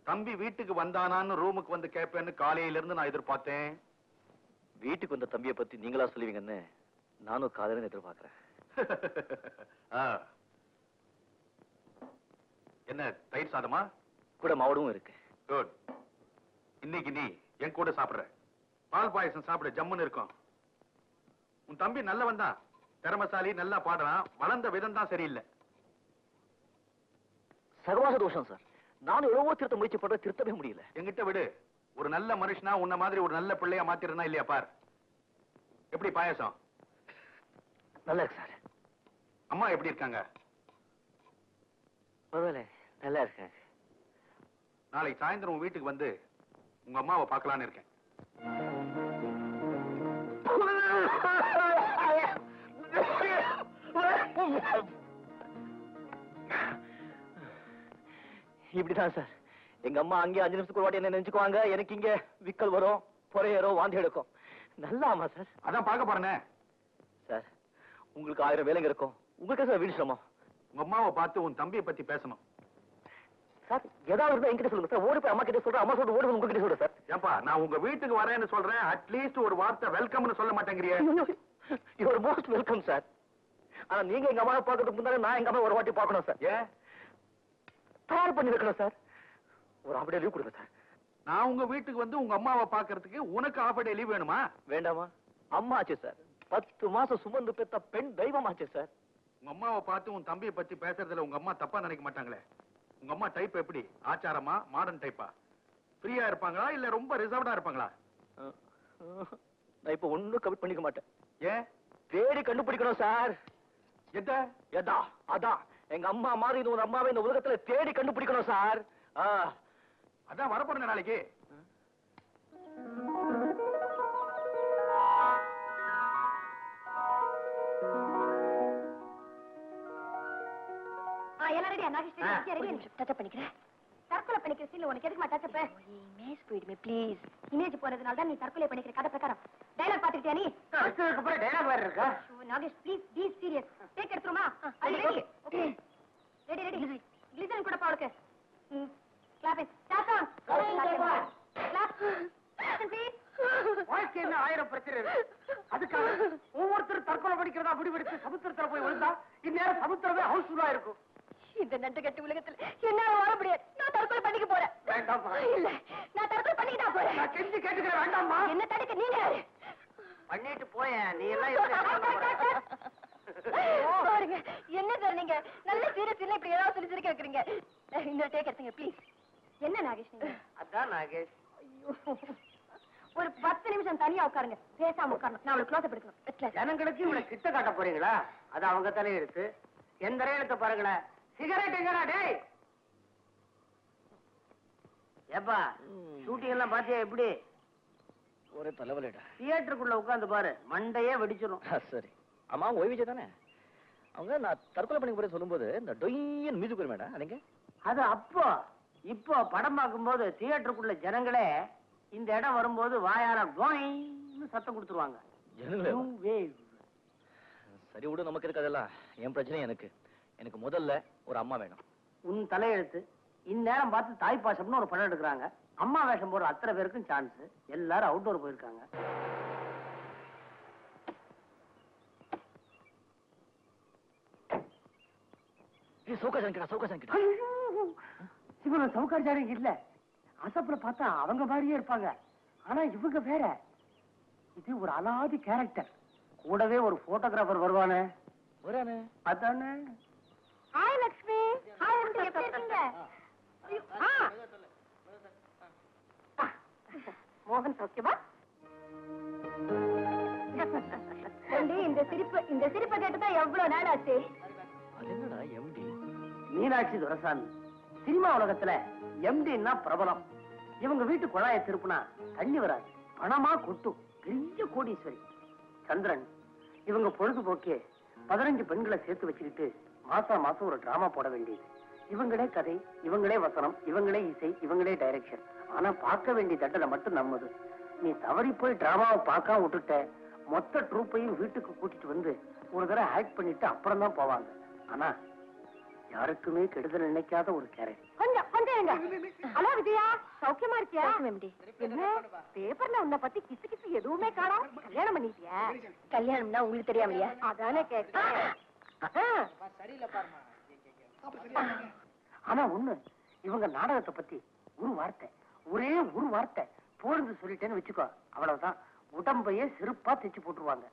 தம்பி வீட்டுக்கு வந்தானான்னு ரூமுக்கு வந்து கேட்பேன்னு காலையில இருந்து நான் எதிர்பார்த்தேன். வீட்டுக்கு வந்த தம்பியை பத்தி நீங்களா சொல்லுவீங்கன்னு நானும் காலையில எதிர்பார்க்கிறேன். என்ன தயிர் சாதமா? கூட மாவடும் இருக்கு. குட். இன்னைக்கு நீ என் கூட சாப்பிடுற. பால் பாயசம் சாப்பிட ஜம்முன்னு இருக்கும். உன் தம்பி நல்லவன் தான், திறமசாலி, நல்லா பாடுறான். வளர்ந்த விதம் தான் சரியில்லை. சர்வாச தோஷம் சார். நானும் எவ்வளவோ திருத்த முயற்சி பண்ற, திருத்தவே முடியல. என்கிட்ட விடு. ஒரு நல்ல மனுஷனா உன்ன மாதிரி ஒரு நல்ல பிள்ளையா மாத்திரனா இல்லையா பார். எப்படி பாயசம்? நல்லா இருக்கு சார். அம்மா எப்படி இருக்காங்க? பரவாயில்ல, நல்லா இருக்கேன். நாளைக்கு சாயந்தரம் உன் வீட்டுக்கு வந்து உங்க அம்மாவை பார்க்கலான்னு இருக்கேன். இப்படிதான் சார். எங்க அம்மா அங்கே 5 நிமிஷத்துக்கு ஒரு வாட்டி என்ன நினைச்சுக்குவாங்க. எனக்கு இங்க விக்கல் வரும், பொறையேறும், வாந்தி எடுக்கும். நல்லா ஆமா சார். அதான் பார்க்க போறேனே. சார் உங்களுக்கு 1000 வேலைங்க இருக்கும். உங்களுக்கு சார் வீடு சிரமம். உங்க அம்மாவை பார்த்து உன் தம்பியை பத்தி பேசணும். சார் ஏதாவது இருந்தா என்கிட்ட சொல்லுங்க சார். ஓடி போய் அம்மா கிட்ட சொல்றேன், அம்மா சொல்லிட்டு ஓடி உங்ககிட்ட சொல்றேன் சார். ஏப்பா நான் உங்க வீட்டுக்கு வரேன்னு சொல்றேன், அட்லீஸ்ட் ஒரு வார்த்தை வெல்கம்னு சொல்ல மாட்டேங்கிறியே. Your most welcome sir. ஆனா நீங்க எங்க அம்மாவை பார்க்கறதுக்கு முன்னாடி நான் எங்க அம்மா ஒரு வாட்டி பார்க்கணும் சார். ஏன்? தயார் பண்ணி வைக்கணும் சார். ஒரு ஹாஃப் டே லீவ் கொடுங்க சார். நான் உங்க வீட்டுக்கு வந்து உங்க அம்மாவை பார்க்கறதுக்கு உனக்கு ஹாஃப் டே லீவ் வேணுமா? வேண்டாமா? அம்மா ஆச்சு சார். 10 மாசம் சுமந்து பெத்த பெண் தெய்வம் ஆச்சு சார். உங்க அம்மாவை பார்த்து உன் தம்பியை பத்தி பேசுறதுல உங்க அம்மா தப்பா நினைக்க மாட்டாங்களே? உங்க அம்மா டைப் எப்படி? ஆச்சாரமா, மாடர்ன் டைப்பா? ஃப்ரீயா இருப்பாங்களா இல்ல ரொம்ப ரிசர்வ்டா இருப்பாங்களா? நான் இப்ப ஒண்ணும் கமிட் பண்ணிக்க மாட்டேன். ஏன்? தேடி கண்டுபிடிக்கணும் சார். எதா? அதான் எங்க அம்மா மாதிரி ஒரு அம்மாவை இந்த உலகத்துல தேடி கண்டுபிடிக்கணும் சார். அதான் வரப்போறேன் நாளைக்கு. தற்கொலை பண்ணிக்கிற சீன்ல உனக்கு எதுக்கு டச்சப்? இமேஜ் போயிடுமே ப்ளீஸ். இமேஜ் போறதுனால தான் நீ தற்கொலை பண்ணிக்கிற கதை பிரகாரம். டயலாக் பாத்துக்கிட்டியா நீ? அப்புறம் டயலாக் வேற இருக்கா? Nagesh please be serious. Take எடுத்துருமா? Ready? Okay ready ready. Glycerine கூட பாவுக்கு. Clap it. Tata. Clap. Please. வாழ்க்கை என்ன 1000 பிரச்சனை இருக்கு. அதுக்காக ஒவ்வொருத்தரும் தற்கொலை பண்ணிக்கிறதா முடிவெடுத்து சமுத்திரத்துல போய் விழுந்தா இந்நேரம் சமுத்திரமே ஹவுஸ்ஃபுல்லா இருக்கும். இந்த நண்டு கட்டு உலகத்துல என்னால வாழ முடியாது. நான் தற்கொலை பண்ணிக்க போறேன். வேண்டாமா? இல்ல நான் தற்கொலை பண்ணிக்கிட்டா போறேன். நான் கெஞ்சி கேட்டுக்கிறேன். வேண்டாமா? என்ன தடுக்க நீங்க யாரு? பண்ணிட்டு போய நீ எல்லாம் பாருங்க என்ன சார் நீங்க நல்ல சீரியஸ் இல்ல இப்படி ஏதாவது சொல்லி சிரிக்க வைக்கிறீங்க. இந்த டேக் எடுத்துங்க ப்ளீஸ். என்ன நாகேஷ் நீங்க? அதான் நாகேஷ். ஒரு 10 நிமிஷம் தனியா உட்காருங்க. பேசாம உட்காரணும். நான் அவளுக்கு க்ளோஸ் அப் எடுக்கணும். ஜனங்களுக்கு இவ்வளவு கிட்ட காட்ட போறீங்களா? அது அவங்க தலை எடுத்து எந்த ரேலத்தை பாருங்களேன். சிகரெட் எங்கடா டேய்? ஏப்பா ஷூட்டிங் எல்லாம் பாத்தியா எப்படி? ஒரே தலைவலிடா. தியேட்டருக்குள்ள உட்கார்ந்து பாரு, மண்டையே வெடிச்சிடும். சரி அம்மா ஓய்விஜே தானே அவங்க? நான் தற்கொலை பண்ணி போய் சொல்லும்போது இந்த டொய்யன் மியூசிக் வரும் மேடம். அதுங்க அது அப்போ. இப்போ படம் பார்க்கும்போது தியேட்டருக்குள்ள ஜனங்களே இந்த இடம் வரும்போது வாயால கோயின்னு சத்தம் கொடுத்துருவாங்க. சரி விடு, நமக்கு இருக்கு அதெல்லாம். என் பிரச்சனை எனக்கு முதல்ல ஒரு அம்மா வேணும். உன் தலையெழுத்து. இந்நேரம் பார்த்து தாய் பாசம்னு ஒரு படம் எடுக்கிறாங்க. அம்மா வேஷம் போற அத்தனை பேருக்கும் சான்ஸ். எல்லாரும் அவுட்டோர் போயிருக்காங்க. இவங்க சவுக்காச்சாரிங்க இல்ல. அசப்புல பார்த்தா அவங்க மாதிரியே இருப்பாங்க. ஆனா இவங்க வேற. இது ஒரு அலாதி கேரக்டர். கூடவே ஒரு போட்டோகிராஃபர் வருவானே. அதானே. ஹாய் லட்சுமி. ஹாய் ஆண்டி, எப்படி இருக்கீங்க? மோகன் சௌக்கியமா? இந்த சிரிப்பை கேட்டுதான் எவ்வளவு நாள் ஆச்சு. மீனாட்சி துரசாமி. சினிமா உலகத்துல எம்டின்னா பிரபலம். இவங்க வீட்டு குழாயை திருப்புனா தண்ணி வராது, பணமா கொட்டும். பெரிய கோடீஸ்வரி. சந்திரன். இவங்க பொழுதுபோக்கே 15 பெண்களை சேர்த்து வச்சுக்கிட்டு மாசம் ஒரு டிராமா போட வேண்டியது. இவங்களே கதை, இவங்களே வசனம், இவங்களே இசை, இவங்களே டைரக்ஷன். ஆனா பார்க்க வேண்டிய தண்டனை மட்டும் நம்மது. நீ தவறி போய் டிராமாவை பார்க்காம விட்டுட்ட, மொத்த ட்ரூப்பையும் வீட்டுக்கு கூட்டிட்டு வந்து ஒரு தடவை ஆக்ட் பண்ணிட்டு அப்புறம் தான் போவாங்க. ஆனா யாருக்குமே கெடுதல் நினைக்காத ஒரு கேரக்டர். கொஞ்சம் கொஞ்சம் எங்க. ஹலோ விஜயா, சௌக்கியமா இருக்கியா? என்ன பேப்பர்ல உன்னை பத்தி கிசு கிசு எதுவுமே காணோம். கல்யாணம் பண்ணிட்டியா? கல்யாணம்னா உங்களுக்கு தெரியாமலையா? அதானே கேட்டேன். ஆனா ஒண்ணு, இவங்க நாடகத்தை பத்தி ஒரு வார்த்தை, ஒரே ஒரு வார்த்தை போறது சொல்லிட்டேன்னு வச்சுக்கோ, அவ்வளவுதான், உடம்பையே செருப்பா தைச்சு போட்டுருவாங்க.